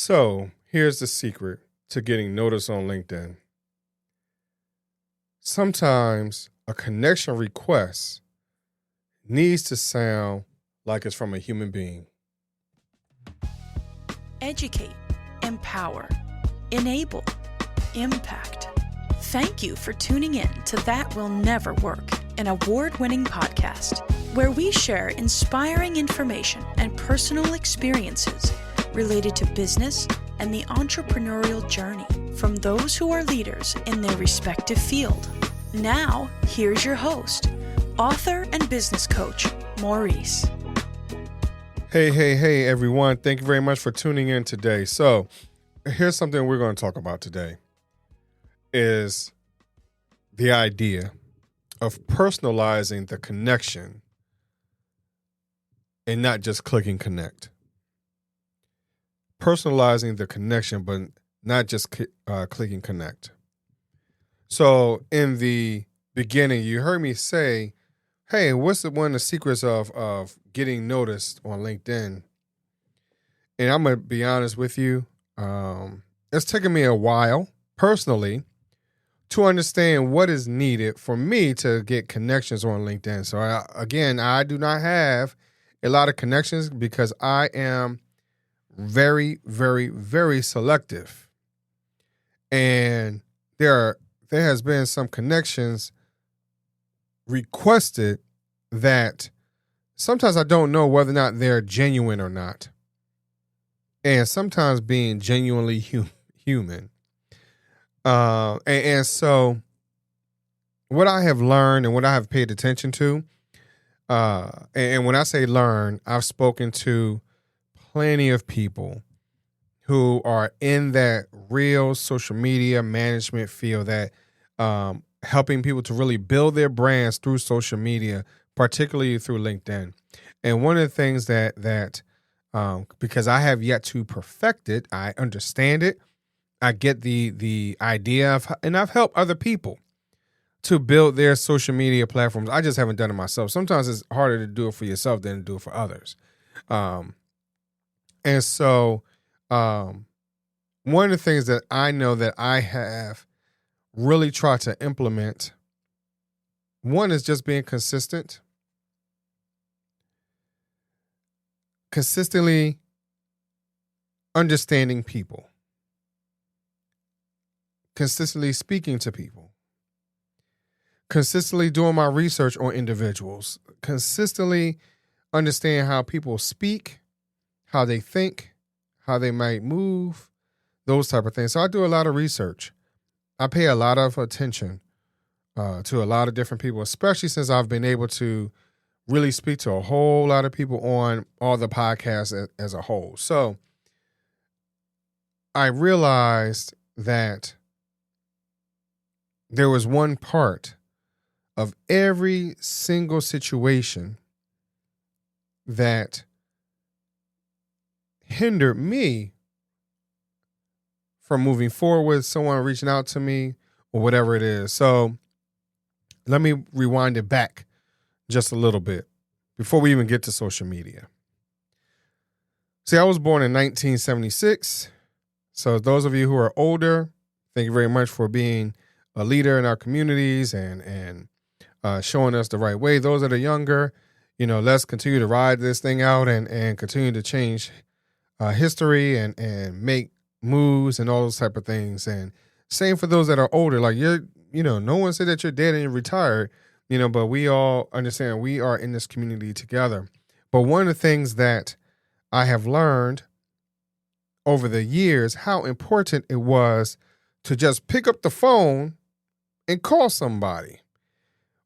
So here's the secret to getting noticed on LinkedIn. Sometimes a connection request needs to sound like it's from a human being. Educate, empower, enable, impact. Thank you for tuning in to That Will Never Work, an award-winning podcast where we share inspiring information and personal experiences related to business and the entrepreneurial journey from those who are leaders in their respective field. Now, here's your host, author and business coach, Maurice. Hey, everyone. Thank you very much for tuning in today. So here's something we're going to talk about today is the idea of personalizing the connection and not just clicking connect. Personalizing the connection, but not just clicking connect. So in the beginning, you heard me say, hey, what's one of the secrets of getting noticed on LinkedIn? And I'm going to be honest with you. It's taken me a while, personally, to understand what is needed for me to get connections on LinkedIn. So, I do not have a lot of connections because I am very, very, very selective. And there has been some connections requested that sometimes I don't know whether or not they're genuine or not. And sometimes being genuinely human. And so what I have learned and what I have paid attention to, and when I say learn, I've spoken to plenty of people who are in that real social media management field that helping people to really build their brands through social media, particularly through LinkedIn. And one of the things that because I have yet to perfect it, I understand it. I get the idea of, and I've helped other people to build their social media platforms. I just haven't done it myself. Sometimes it's harder to do it for yourself than to do it for others. And so one of the things that I know that I have really tried to implement, one is just being consistent. Consistently understanding people. Consistently speaking to people. Consistently doing my research on individuals. Consistently understand how people speak, how they think, how they might move, those type of things. So I do a lot of research. I pay a lot of attention to a lot of different people, especially since I've been able to really speak to a whole lot of people on all the podcasts as a whole. So I realized that there was one part of every single situation that hindered me from moving forward with someone reaching out to me or whatever it is. So let me rewind it back just a little bit before we even get to social media. See, I was born in 1976. So those of you who are older, thank you very much for being a leader in our communities and showing us the right way. Those that are younger, let's continue to ride this thing out and continue to change history and make moves and all those type of things. And same for those that are older, like no one said that you're dead and you're retired, but we all understand we are in this community together. But one of the things that I have learned over the years, how important it was to just pick up the phone and call somebody.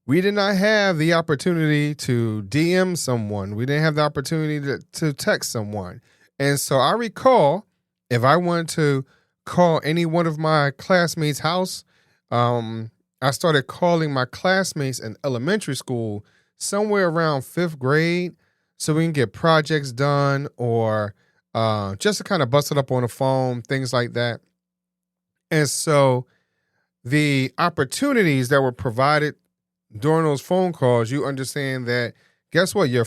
We did not have the opportunity to DM someone. We didn't have the opportunity to text someone. And so I recall if I wanted to call any one of my classmates' house, I started calling my classmates in elementary school somewhere around 5th grade so we can get projects done or just to kind of bust it up on the phone, things like that. And so the opportunities that were provided during those phone calls, you understand that guess what? Your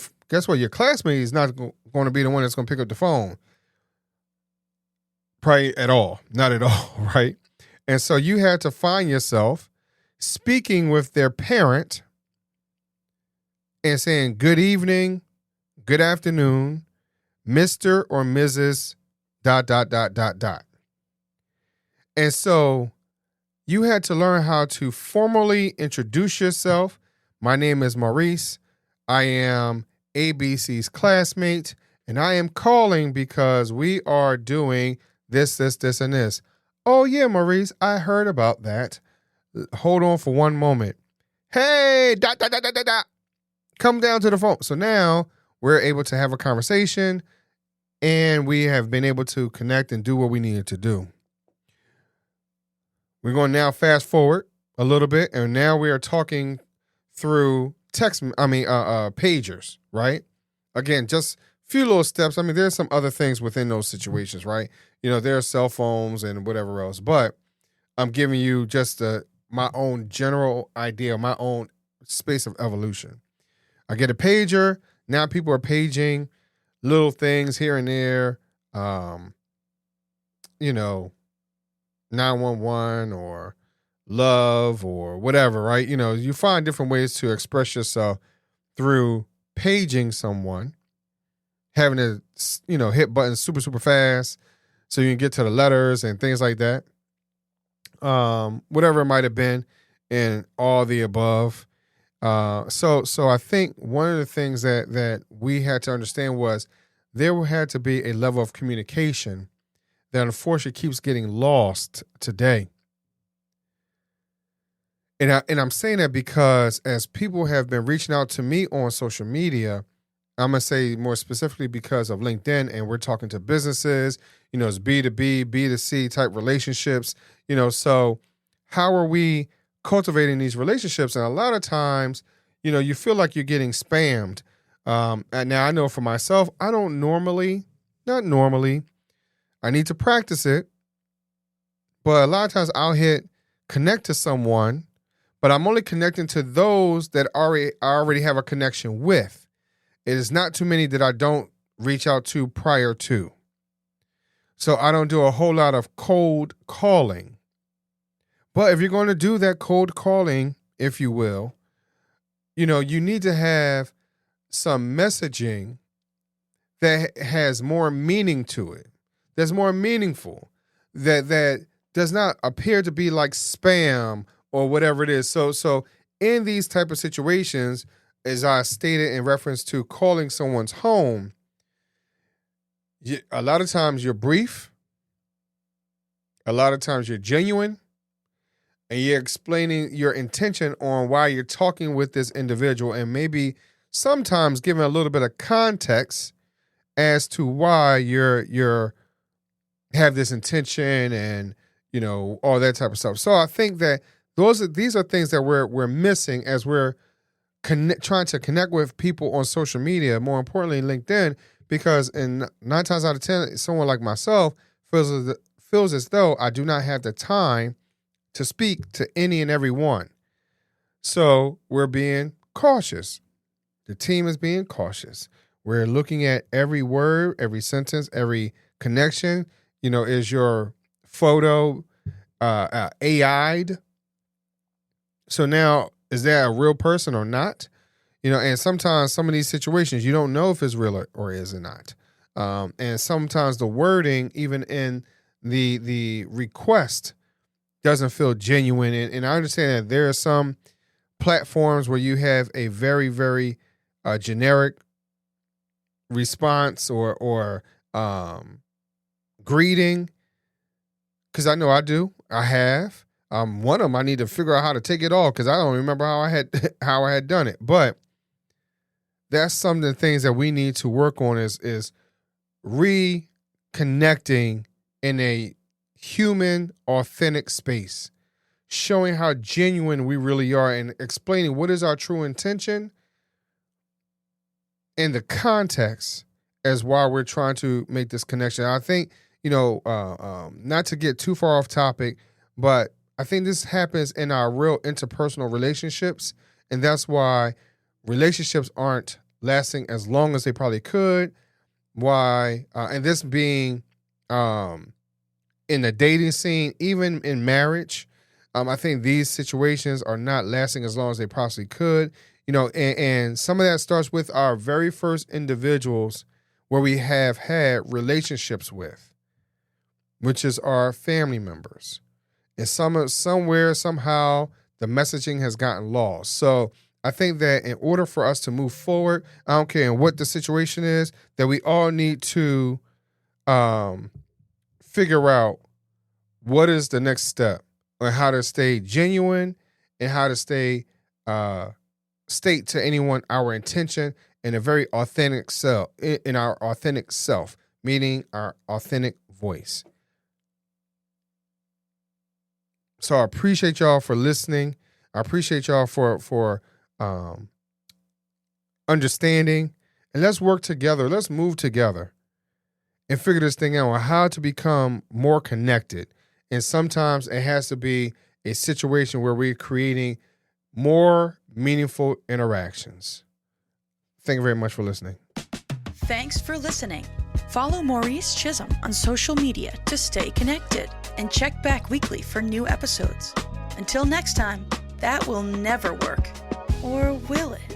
classmate is not going to be the one that's going to pick up the phone. Probably at all, not at all, right? And so you had to find yourself speaking with their parent and saying, good evening, good afternoon, Mr. or Mrs. ... And so you had to learn how to formally introduce yourself. My name is Maurice. I am ABC's classmate, and I am calling because we are doing this, and this. Oh, yeah, Maurice, I heard about that. Hold on for one moment. Hey, ... Come down to the phone. So now we're able to have a conversation, and we have been able to connect and do what we needed to do. We're going to now fast forward a little bit, and now we are talking through pagers, right? Again, just a few little steps. I mean, there's some other things within those situations, right? There are cell phones and whatever else, but I'm giving you just my own general idea, my own space of evolution. I get a pager. Now people are paging little things here and there, 911 or love or whatever, right? You find different ways to express yourself through paging someone, having to, hit buttons super, super fast so you can get to the letters and things like that. Whatever it might have been, and all the above. So I think one of the things that we had to understand was there had to be a level of communication that unfortunately keeps getting lost today. And I'm saying that because as people have been reaching out to me on social media, I'm going to say more specifically because of LinkedIn, and we're talking to businesses, it's B2B, B2C type relationships, so how are we cultivating these relationships? And a lot of times, you feel like you're getting spammed. And now I know for myself, I don't not normally, I need to practice it, but a lot of times I'll hit connect to someone, but I'm only connecting to those that I already have a connection with. It is not too many that I don't reach out to prior to. So I don't do a whole lot of cold calling. But if you're going to do that cold calling, if you will, you need to have some messaging that has more meaning to it, that's more meaningful, that does not appear to be like spam or whatever it is. So in these type of situations, as I stated in reference to calling someone's home, a lot of times you're brief, a lot of times you're genuine, and you're explaining your intention on why you're talking with this individual, and maybe sometimes giving a little bit of context as to why you're have this intention and all that type of stuff. So I think that these are things that we're missing as we're trying to connect with people on social media, more importantly LinkedIn, because in 9 times out of 10, someone like myself feels as though I do not have the time to speak to any and every one. So we're being cautious. The team is being cautious. We're looking at every word, every sentence, every connection. Is your photo AI'd? So now, is that a real person or not? And sometimes some of these situations, you don't know if it's real or is it not. And sometimes the wording, even in the request, doesn't feel genuine. And I understand that there are some platforms where you have a very, very generic response or greeting. Because I know I do. I have. One of them, I need to figure out how to take it off because I don't remember how I had done it. But that's some of the things that we need to work on is reconnecting in a human, authentic space, showing how genuine we really are and explaining what is our true intention and the context as why we're trying to make this connection. I think, not to get too far off topic, but I think this happens in our real interpersonal relationships, and that's why relationships aren't lasting as long as they probably could. Why? And this being in the dating scene, even in marriage. I think these situations are not lasting as long as they possibly could. And some of that starts with our very first individuals where we have had relationships with, which is our family members. And somewhere, somehow, the messaging has gotten lost. So I think that in order for us to move forward, I don't care what the situation is, that we all need to figure out what is the next step on how to stay genuine and how to state to anyone our intention in a very authentic self, in our authentic self, meaning our authentic voice. So I appreciate y'all for listening. I appreciate y'all for understanding. And let's work together. Let's move together and figure this thing out on how to become more connected. And sometimes it has to be a situation where we're creating more meaningful interactions. Thank you very much for listening. Thanks for listening. Follow Maurice Chisholm on social media to stay connected and check back weekly for new episodes. Until next time, that will never work. Or will it?